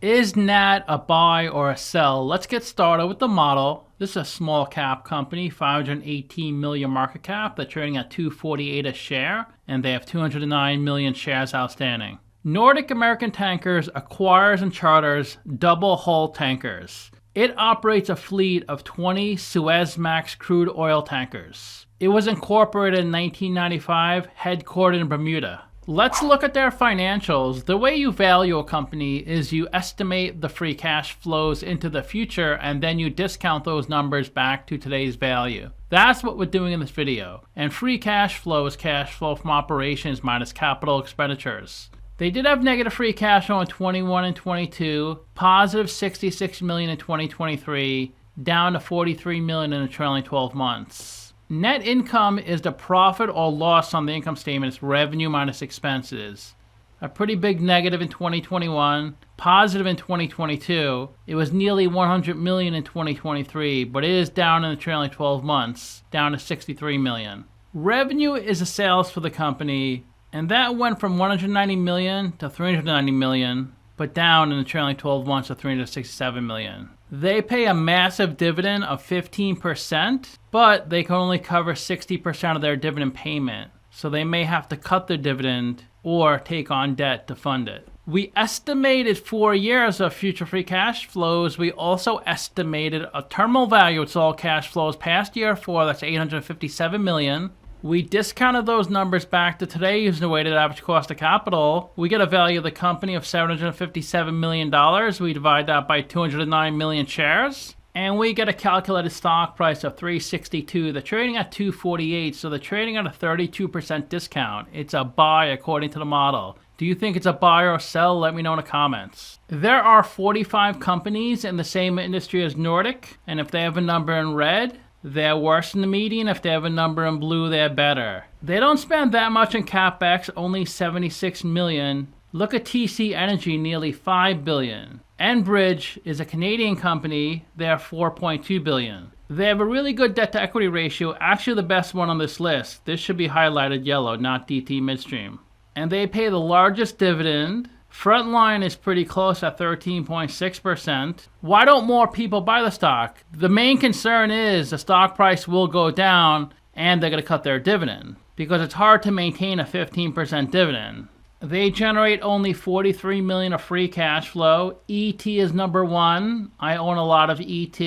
Is NAT a buy or a sell? Let's get started with the model. This is a small cap company, 518 million market cap. They're trading at $248 a share, and they have 209 million shares outstanding. Nordic American Tankers acquires and charters double hull tankers. It operates a fleet of 20 Suezmax crude oil tankers. It was incorporated in 1995, headquartered in Bermuda. Let's look at their financials. The way you value a company is you estimate the free cash flows into the future and then you discount those numbers back to today's value. That's what we're doing in this video. And free cash flow is cash flow from operations minus capital expenditures. They did have negative free cash flow in 21 and 22, positive 66 million in 2023, down to 43 million in the trailing 12 months. Net income is the profit or loss on the income statement. It's revenue minus expenses. A pretty big negative in 2021, positive in 2022. It was nearly 100 million in 2023, but it is down in the trailing 12 months, down to 63 million. Revenue is the sales for the company, and that went from 190 million to 390 million, but down in the trailing 12 months to 367 million. They pay a massive dividend of 15%, but they can only cover 60% of their dividend payment. So they may have to cut their dividend or take on debt to fund it. We estimated 4 years of future free cash flows. We also estimated a terminal value. It's all cash flows past year 4, that's 857 million. We discounted those numbers back to today using the weighted average cost of capital. We get a value of the company of $757 million. We divide that by 209 million shares. And we get a calculated stock price of $362. They're trading at $248, so they're trading at a 32% discount. It's a buy according to the model. Do you think it's a buy or a sell? Let me know in the comments. There are 45 companies in the same industry as Nordic, and if they have a number in red, they're worse than the median. If they have a number in blue, they're better. They don't spend that much in CapEx, only 76 million. Look at TC Energy, nearly 5 billion. Enbridge is a Canadian company. They're 4.2 billion. They have a really good debt to equity ratio, actually the best one on this list. This should be highlighted yellow, not DT Midstream. And they pay the largest dividend. Frontline is pretty close at 13.6%. Why don't more people buy the stock? The main concern is the stock price will go down and they're going to cut their dividend because it's hard to maintain a 15% dividend. They generate only 43 million of free cash flow. ET is number one. I own a lot of ET.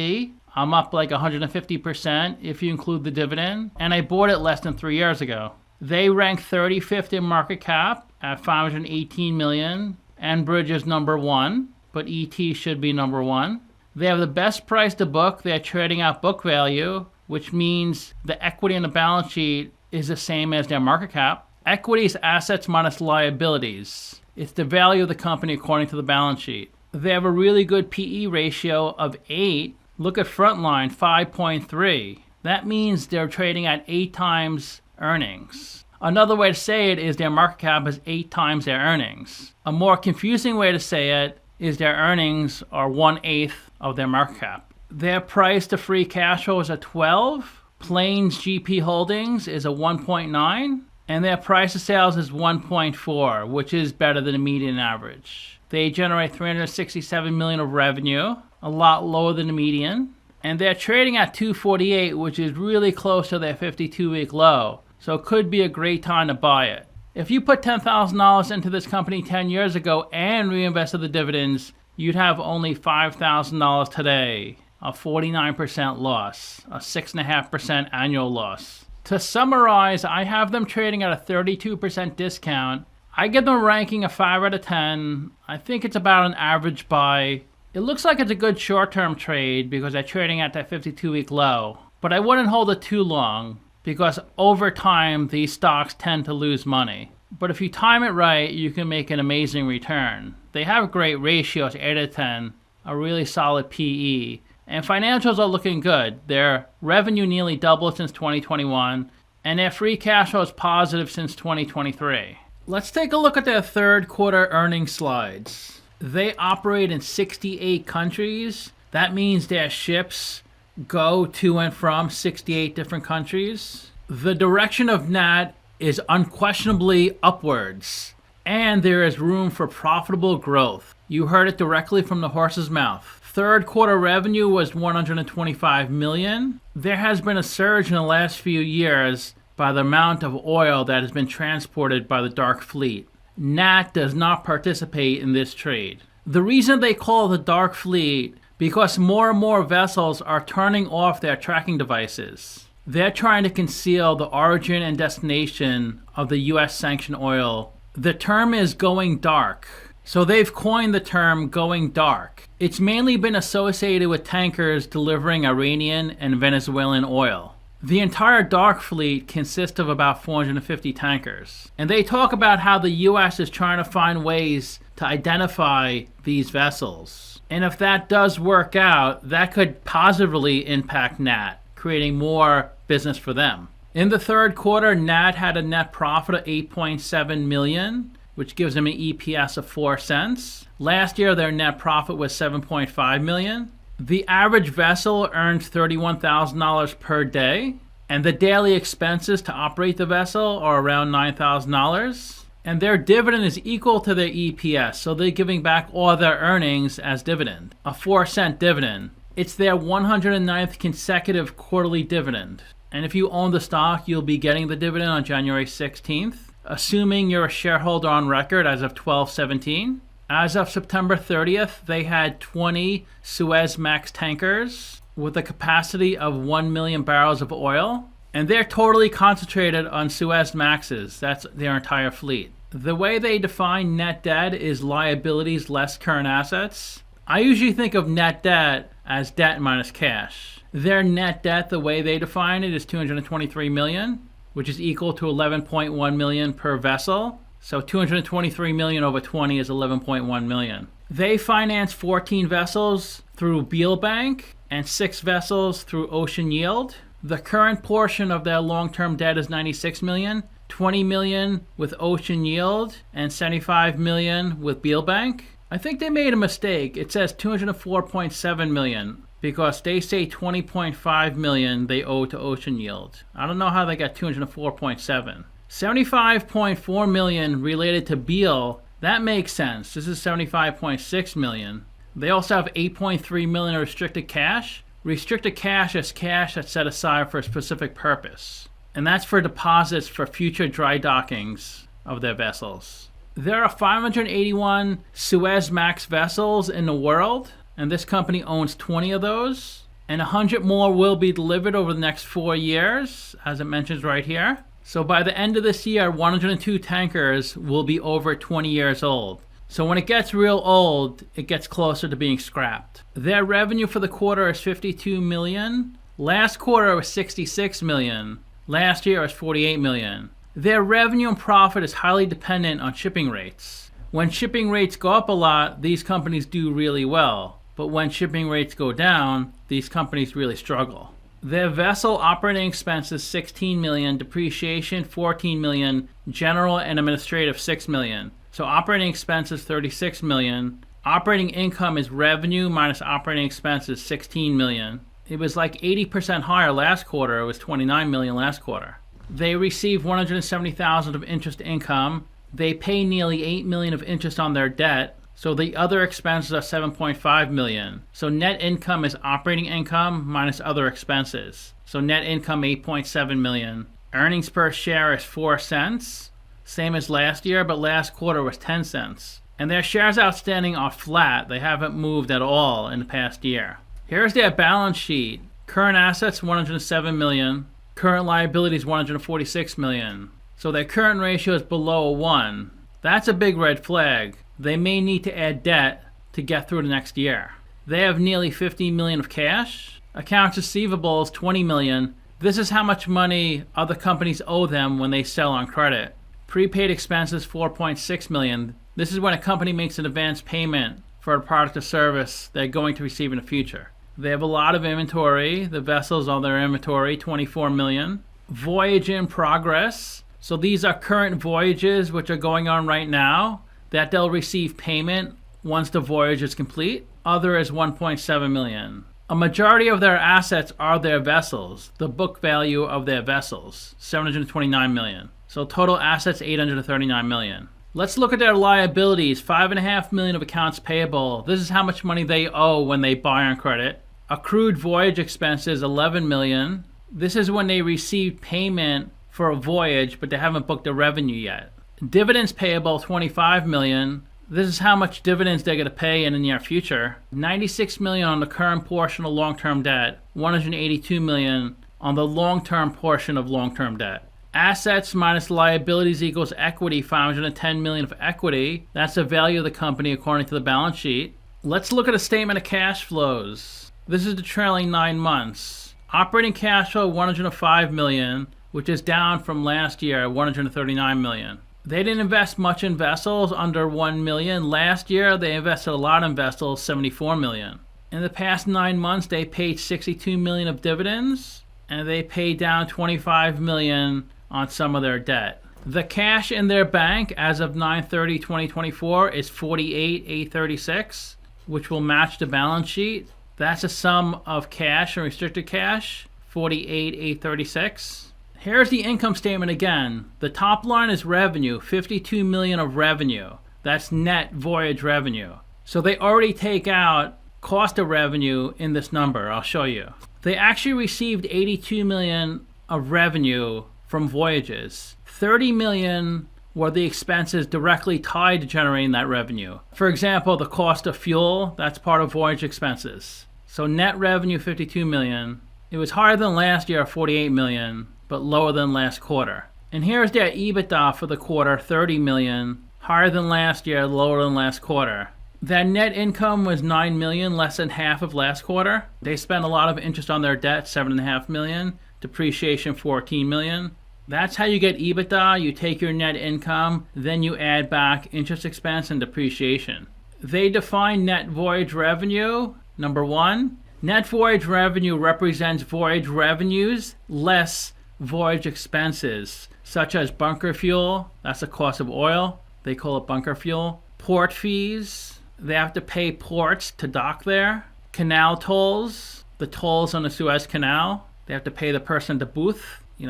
I'm up like 150% if you include the dividend, and I bought it less than 3 years ago. They rank 35th in market cap at 518 million. Enbridge is number one, but ET should be number one. They have the best price to book. They're trading at book value, which means the equity in the balance sheet is the same as their market cap. Equity is assets minus liabilities. It's the value of the company according to the balance sheet. They have a really good PE ratio of 8. Look at Frontline, 5.3. That means they're trading at 8 times earnings. Another way to say it is their market cap is 8 times their earnings. A more confusing way to say it is their earnings are 1/8 of their market cap. Their price to free cash flow is a 12. Plains GP Holdings is a 1.9. And their price to sales is 1.4, which is better than the median average. They generate 367 million of revenue, a lot lower than the median. And they're trading at 248, which is really close to their 52-week low. So it could be a great time to buy it. If you put $10,000 into this company 10 years ago and reinvested the dividends, you'd have only $5,000 today, a 49% loss, a 6.5% annual loss. To summarize, I have them trading at a 32% discount. I give them a ranking of 5 out of 10. I think it's about an average buy. It looks like it's a good short-term trade because they're trading at that 52-week low. But I wouldn't hold it too long, because over time, these stocks tend to lose money. But if you time it right, you can make an amazing return. They have great ratios, 8 out of 10, a really solid PE, and financials are looking good. Their revenue nearly doubled since 2021, and their free cash flow is positive since 2023. Let's take a look at their third quarter earnings slides. They operate in 68 countries. That means their ships go to and from 68 different countries. The direction of NAT is unquestionably upwards, and there is room for profitable growth. You heard it directly from the horse's mouth. Third quarter revenue was $125 million. There has been a surge in the last few years by the amount of oil that has been transported by the dark fleet. NAT does not participate in this trade. The reason they call it the dark fleet because more and more vessels are turning off their tracking devices. They're trying to conceal the origin and destination of the U.S. sanctioned oil. The term is going dark. So they've coined the term going dark. It's mainly been associated with tankers delivering Iranian and Venezuelan oil. The entire dark fleet consists of about 450 tankers. And they talk about how the U.S. is trying to find ways to identify these vessels. And if that does work out, that could positively impact NAT, creating more business for them. In the third quarter, NAT had a net profit of $8.7 million, which gives them an EPS of 4 cents. Last year, their net profit was $7.5 million. The average vessel earned $31,000 per day, and the daily expenses to operate the vessel are around $9,000. And their dividend is equal to their EPS, so they're giving back all their earnings as dividend, a 4-cent dividend. It's their 109th consecutive quarterly dividend. And if you own the stock, you'll be getting the dividend on January 16th, assuming you're a shareholder on record as of 12/17. As of September 30th, they had 20 Suezmax tankers with a capacity of 1 million barrels of oil. And they're totally concentrated on Suezmaxes. That's their entire fleet. The way they define net debt is liabilities less current assets. I usually think of net debt as debt minus cash. Their net debt, the way they define it, is $223 million, which is equal to $11.1 million per vessel. So $223 million over 20 is $11.1 million. They finance 14 vessels through Beal Bank and 6 vessels through Ocean Yield. The current portion of their long-term debt is $96 million, $20 million with Ocean Yield, and $75 million with Beal Bank. I think they made a mistake. It says $204.7 million because they say $20.5 million they owe to Ocean Yield. I don't know how they got $204.7. $75.4 million related to Beal. That makes sense. This is $75.6 million. They also have $8.3 million restricted cash. Restricted cash is cash that's set aside for a specific purpose, and that's for deposits for future dry dockings of their vessels. There are 581 Suezmax vessels in the world, and this company owns 20 of those, and 100 more will be delivered over the next 4 years, as it mentions right here. So by the end of this year, 102 tankers will be over 20 years old. So when it gets real old, it gets closer to being scrapped. Their revenue for the quarter is $52 million. Last quarter was $66 million. Last year was $48 million. Their revenue and profit is highly dependent on shipping rates. When shipping rates go up a lot, these companies do really well. But when shipping rates go down, these companies really struggle. Their vessel operating expenses $16 million, depreciation $14 million, general and administrative $6 million. So operating expenses $36 million. Operating income is revenue minus operating expenses $16 million. It was like 80% higher last quarter. It was $29 million last quarter. They received $170,000 of interest income. They pay nearly $8 million of interest on their debt. So the other expenses are $7.5 million. So net income is operating income minus other expenses. So net income $8.7 million. Earnings per share is 4 cents. Same as last year, but last quarter was 10 cents. And their shares outstanding are flat. They haven't moved at all in the past year. Here's their balance sheet. Current assets, $107 million. Current liabilities, $146 million. So their current ratio is below 1. That's a big red flag. They may need to add debt to get through the next year. They have nearly $50 million of cash. Accounts receivable is $20 million. This is how much money other companies owe them when they sell on credit. Prepaid expenses, $4.6 million. This is when a company makes an advance payment for a product or service they're going to receive in the future. They have a lot of inventory. The vessels on their inventory, $24 million. Voyage in progress. So these are current voyages which are going on right now that they'll receive payment once the voyage is complete. Other is $1.7 million. A majority of their assets are their vessels. The book value of their vessels, $729 million. So total assets, $839 million. Let's look at their liabilities. $5.5 million of accounts payable. This is how much money they owe when they buy on credit. Accrued voyage expenses, $11 million. This is when they receive payment for a voyage, but they haven't booked the revenue yet. Dividends payable, $25 million. This is how much dividends they're going to pay in the near future. $96 million on the current portion of long-term debt. $182 million on the long-term portion of long-term debt. Assets minus liabilities equals equity, $510 million of equity. That's the value of the company according to the balance sheet. Let's look at a statement of cash flows. This is the trailing 9 months. Operating cash flow, $105 million, which is down from last year, $139 million. They didn't invest much in vessels, under $1 million. Last year, they invested a lot in vessels, $74 million. In the past 9 months, they paid $62 million of dividends, and they paid down $25 million on some of their debt. The cash in their bank as of 9/30/2024 is $48,836, which will match the balance sheet. That's a sum of cash and restricted cash, $48,836. Here's the income statement again. The top line is revenue, $52 million of revenue. That's net voyage revenue. So they already take out cost of revenue in this number. I'll show you. They actually received $82 million of revenue from voyages. $30 million were the expenses directly tied to generating that revenue. For example, the cost of fuel, that's part of voyage expenses. So net revenue, $52 million. It was higher than last year, $48 million, but lower than last quarter. And here's their EBITDA for the quarter, $30 million, higher than last year, lower than last quarter. Their net income was $9 million, less than half of last quarter. They spent a lot of interest on their debt, $7.5 million, depreciation, $14 million. That's how you get EBITDA. You take your net income, then you add back interest expense and depreciation. They define net voyage revenue. Number one, net voyage revenue represents voyage revenues less voyage expenses, such as bunker fuel. That's the cost of oil. They call it bunker fuel. Port fees. They have to pay ports to dock there. Canal tolls. The tolls on the Suez Canal. They have to pay the person at the booth.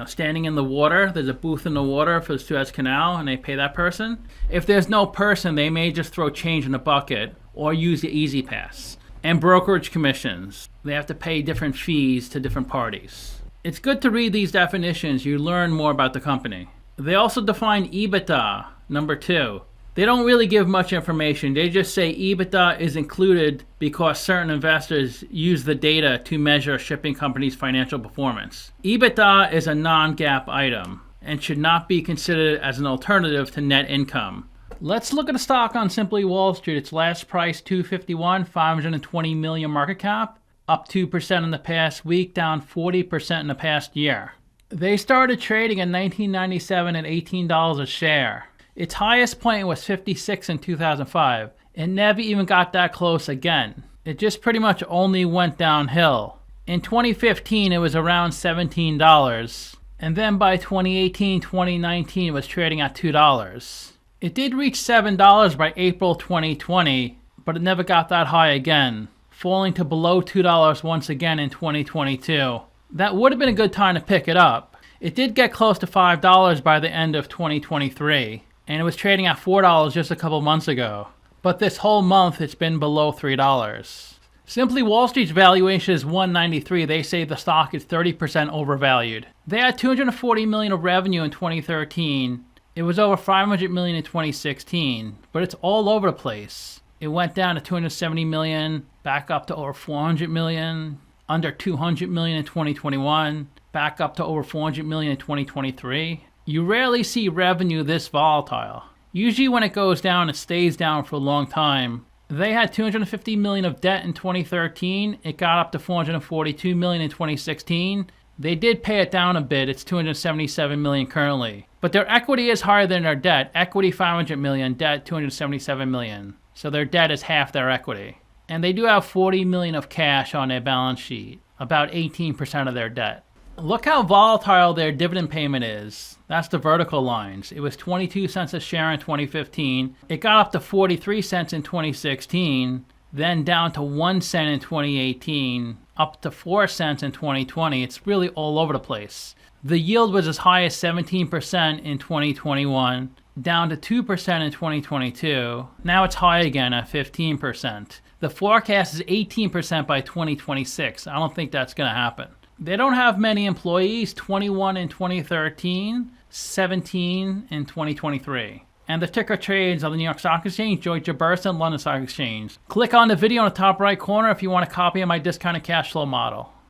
Standing in the water, there's a booth in the water for the Suez Canal, and they pay that person. If there's no person, they may just throw change in a bucket or use the Easy Pass. And brokerage commissions. They have to pay different fees to different parties. It's good to read these definitions. You learn more about the company. They also define EBITDA, number two. They don't really give much information. They just say EBITDA is included because certain investors use the data to measure shipping companies' financial performance. EBITDA is a non-GAAP item and should not be considered as an alternative to net income. Let's look at a stock on Simply Wall Street. Its last price, $251, $520 million market cap, up 2% in the past week, down 40% in the past year. They started trading in 1997 at $18 a share. Its highest point was 56 in 2005. It never even got that close again. It just pretty much only went downhill. In 2015, it was around $17. And then by 2018, 2019, it was trading at $2. It did reach $7 by April 2020, but it never got that high again, falling to below $2 once again in 2022. That would have been a good time to pick it up. It did get close to $5 by the end of 2023. And it was trading at $4 just a couple months ago. But this whole month, it's been below $3. Simply Wall Street's valuation is $193. They say the stock is 30% overvalued. They had $240 million of revenue in 2013. It was over $500 million in 2016. But it's all over the place. It went down to $270 million, back up to over $400 million, under $200 million in 2021, back up to over $400 million in 2023. You rarely see revenue this volatile. Usually when it goes down, it stays down for a long time. They had $250 million of debt in 2013. It got up to $442 million in 2016. They did pay it down a bit. It's $277 million currently. But their equity is higher than their debt. Equity $500 million, debt $277 million. So their debt is half their equity. And they do have $40 million of cash on their balance sheet, about 18% of their debt. Look how volatile their dividend payment is. That's the vertical lines. It was 22 cents a share in 2015. It got up to 43 cents in 2016, then down to 1 cent in 2018, up to 4 cents in 2020. It's really all over the place. The yield was as high as 17% in 2021, down to 2% in 2022. Now it's high again at 15%. The forecast is 18% by 2026. I don't think that's going to happen. They don't have many employees, 21 in 2013, 17 in 2023. And the ticker trades on the New York Stock Exchange, Deutsche Börse, and London Stock Exchange. Click on the video in the top right corner if you want a copy of my discounted cash flow model.